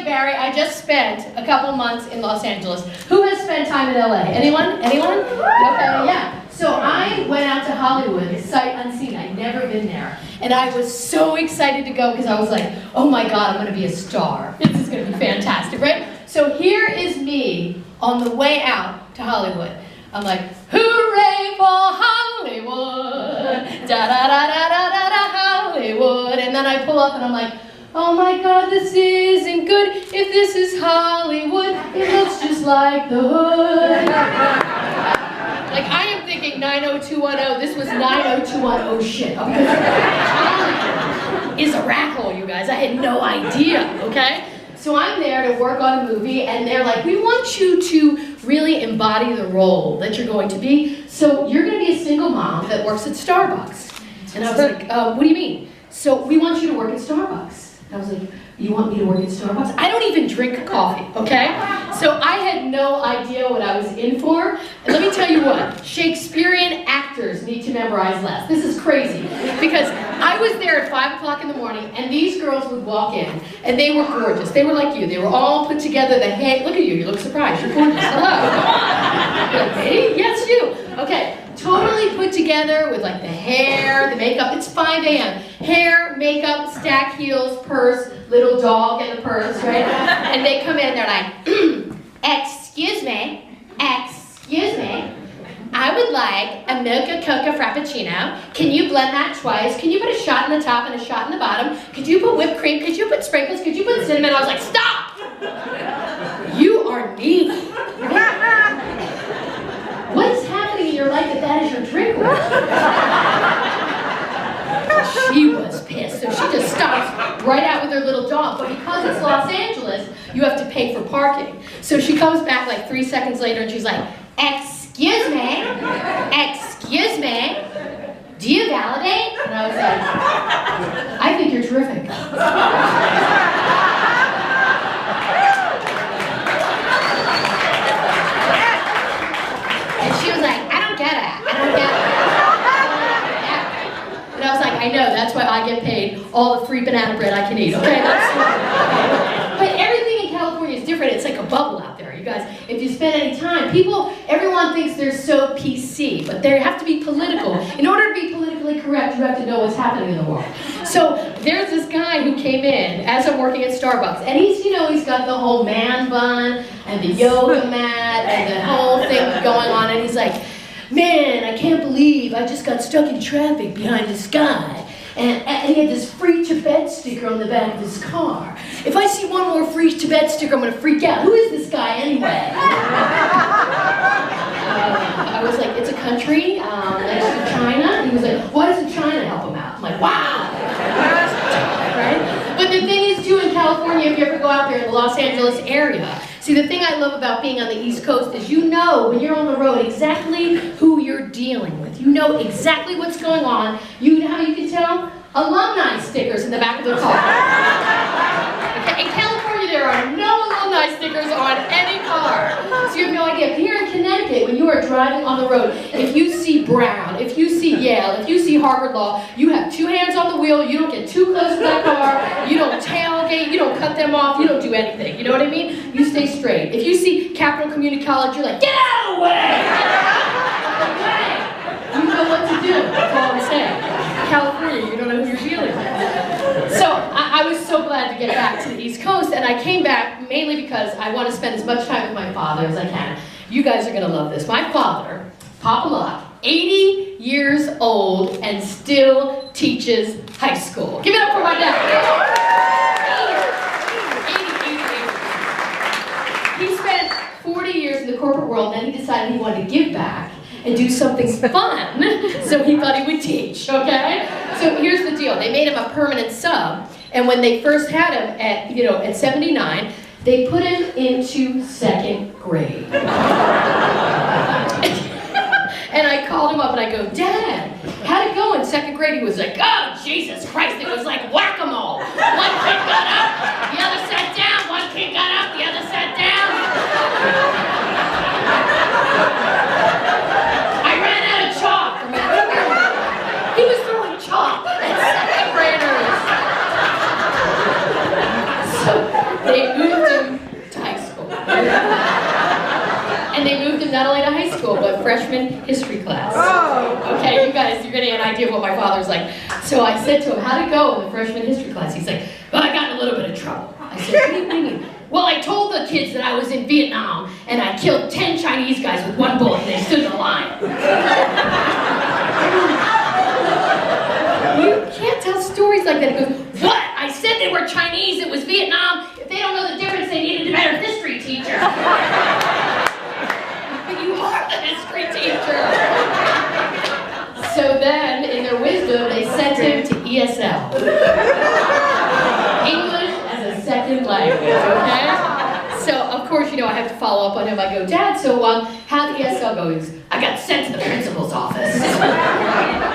Barry, I just spent a couple months in Los Angeles. Who has spent time in LA? Anyone? Anyone? Okay, yeah. So I went out to Hollywood, sight unseen. I'd never been there. And I was so excited to go because I was like, oh my God, I'm going to be a star. This is going to be fantastic, right? So here is me on the way out to Hollywood. I'm like, hooray for Hollywood, da-da-da-da-da-da-da, Hollywood. And then I pull up and I'm like, oh my God, this isn't good. If this is Hollywood, it looks just like the hood. Like, I am thinking 90210, this was 90210 shit. Hollywood is a rat hole, you guys. I had no idea, okay? So I'm there to work on a movie, and they're like, we want you to really embody the role that you're going to be. So you're going to be a single mom that works at Starbucks. And I was like, what do you mean? So we want you to work at Starbucks. I was like, you want me to work at Starbucks? I don't even drink coffee, okay? So I had no idea what I was in for. And let me tell you what, Shakespearean actors need to memorize less. This is crazy. Because I was there at 5 o'clock in the morning, and these girls would walk in, and they were gorgeous. They were like you. They were all put together. The hair, look at you. You look surprised. You're gorgeous. Hello. You're like, me? Yes, you. Okay. Totally put together with like the hair, the makeup. It's 5 a.m. Hair, makeup, stack heels, purse, little dog in the purse, right? And they come in, they're like, excuse me, I would like a mocha coca frappuccino. Can you blend that twice? Can you put a shot in the top and a shot in the bottom? Could you put whipped cream? Could you put sprinkles? Could you put cinnamon? I was like, stop! You are needy. What's happening in your life that is your drink order? She was pissed, so she just stops right out with her little dog. But because it's Los Angeles, you have to pay for parking. So she comes back like 3 seconds later and she's like, excuse me, do you validate? And I was like, I think you're terrific. And she was like, I don't get it. And I was like, I know, that's why I get paid all the free banana bread I can eat, okay? But everything in California is different. It's like a bubble out there, you guys. If you spend any time, everyone thinks they're so PC, but they have to be political. In order to be politically correct, you have to know what's happening in the world. So there's this guy who came in as I'm working at Starbucks, and he's got the whole man bun and the yoga mat and the whole thing going on, and he's like, man, I can't believe I just got stuck in traffic behind this guy. And he had this free Tibet sticker on the back of his car. If I see one more free Tibet sticker, I'm going to freak out. Who is this guy anyway? I was like, it's a country next to China. And he was like, why doesn't China help him out? I'm like, wow. Right? But the thing is, too, in California, if you ever go out there in the Los Angeles area, see, the thing I love about being on the East Coast is you know, when you're on the road, exactly who you're dealing with. You know exactly what's going on. You know how you can tell? Alumni stickers in the back of the car. Okay? In California, there are no alumni stickers on any car. So you have no idea. Here in Connecticut, when you are driving on the road, if you see Brown, if you see Yale, if you see Harvard Law, you have 2 hands on the wheel, you don't get too close to that car, you don't tailgate, you don't cut them off, you don't do anything. You know what I mean? You stay straight. If you see Capital Community College, you're like, get out of the way! You know what to do. That's all I'm saying. California, you don't know who you're dealing with. So I was so glad to get back to the East Coast, and I came back mainly because I want to spend as much time with my father as I can. You guys are going to love this. My father, Papa Locke, 80 years old and still teaches high school. Give it up for my dad. 80. He spent 40 years in the corporate world, and then he decided he wanted to give back and do something fun, so he thought he would teach, okay? So here's the deal. They made him a permanent sub, and when they first had him at 79, they put him into 2nd grade. And I called him up and I go, Dad, how'd it go in 2nd grade? He was like, oh, Jesus Christ, it was like whack-a-mole. One kid got up, the other sat down, one kid got up, the other sat down. I ran out of chalk. He was throwing chalk at 2nd graders. So They moved him to high school. And they moved him not only to high school, but freshman history class. Oh. Okay, you guys, you're gonna get an idea of what my father's like. So I said to him, how'd it go in the freshman history class? He's like, well, I got in a little bit of trouble. I said, what do you mean? Well, I told the kids that I was in Vietnam, and I killed 10 Chinese guys with one bullet, and they stood in a line. You can't tell stories like that. He goes, what? I said they were Chinese, it was Vietnam. If they don't know the difference, they needed a better history teacher. You are the history teacher. So then, in their wisdom, they sent him to ESL. English as a second language, okay? So, of course, you know, I have to follow up on him. I go, Dad, so how'd ESL go? He goes, I got sent to the principal's office.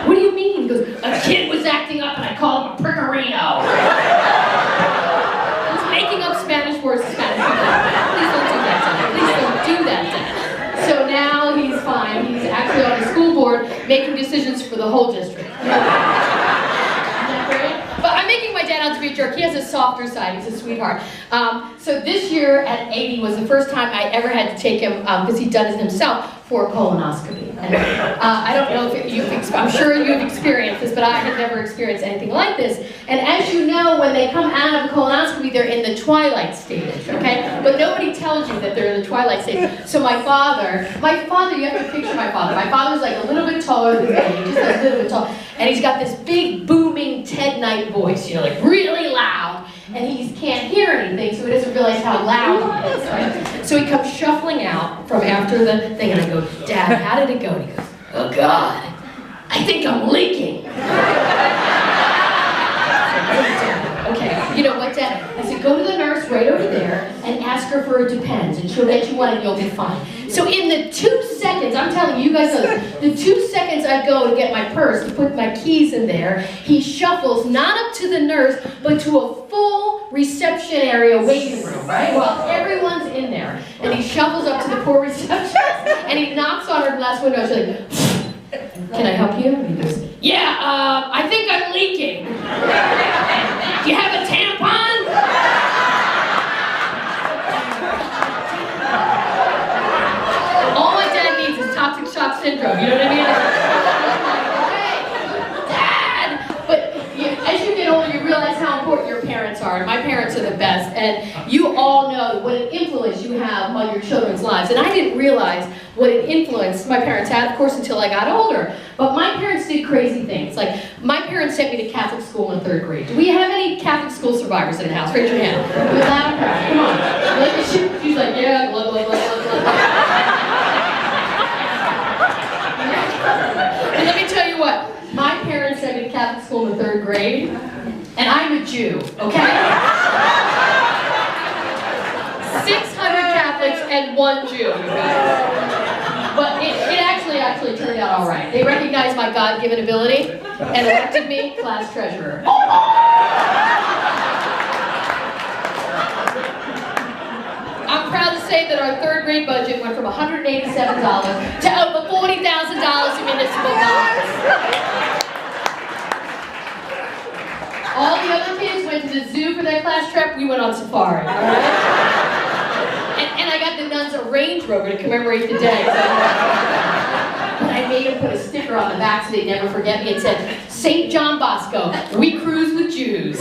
What do you mean? He goes, a kid was acting up and I called him a prickerino. He's making up Spanish words to Spanish people. Please don't do that, Dad. Please don't do that, Dad. So now he's fine. He's actually on the school board making decisions for the whole district. Isn't that great? But I'm making my dad out to be a jerk. He has a softer side. He's a sweetheart. So this year at 80 was the first time I ever had to take him, because he'd done it himself, for a colonoscopy. And, I don't know if I'm sure you've experienced this, but I had never experienced anything like this. And as you know, when they come out of a colonoscopy, they're in the twilight stage, okay? But nobody tells you that they're in the twilight stage. So my father, you have to picture my father. My father's like a little bit taller than me, just a little bit tall. And he's got this big, booming Ted Knight voice, you know, like really loud. And he can't hear anything, so he doesn't realize how loud he is, right? So he comes shuffling out from after the thing, and I go, Dad, how did it go? And he goes, oh God, I think I'm leaking. Okay, you know what, Dad? I said, go to the nurse right over there and ask her for a Depends, and she'll get you one and you'll be fine. So in the 2 seconds, I'm telling you guys know this, the 2 seconds I go to get my purse, to put my keys in there, he shuffles not up to the nurse, but to a full reception area waiting room, right? While everyone's in there. And he shuffles up to the poor receptionist, and he knocks on her glass window, she's like, can I help you? And he goes, yeah, I think I'm leaking. Do you have a tampon? All my dad needs is toxic shock syndrome, you know what I mean? Hey, Dad! But as you get older, you realize how important your parents are, and my parents are the best, and you all know what an influence you have on your children's lives. And I didn't realize what an influence my parents had, of course, until I got older. But my parents did crazy things. Like, my parents sent me to Catholic school in 3rd grade. Do we have any Catholic school survivors in the house? Raise your hand. With loud and proud. Come on. She's like, yeah, blah, blah, blah, blah, blah. And let me tell you what. My parents sent me to Catholic school in the 3rd grade, and I'm a Jew, okay? 600 Catholics and 1 Jew, you guys. But it actually turned out all right. They recognized my God-given ability and elected me class treasurer. I'm proud to say that our 3rd grade budget went from $187 to over $40,000 in municipal bonds. All the other kids went to the zoo for their class trip. We went on safari. All right? And I got the nuns a Range Rover to commemorate the day. But I made them put a sticker on the back so they'd never forget me. It said, St. John Bosco, we cruise with Jews.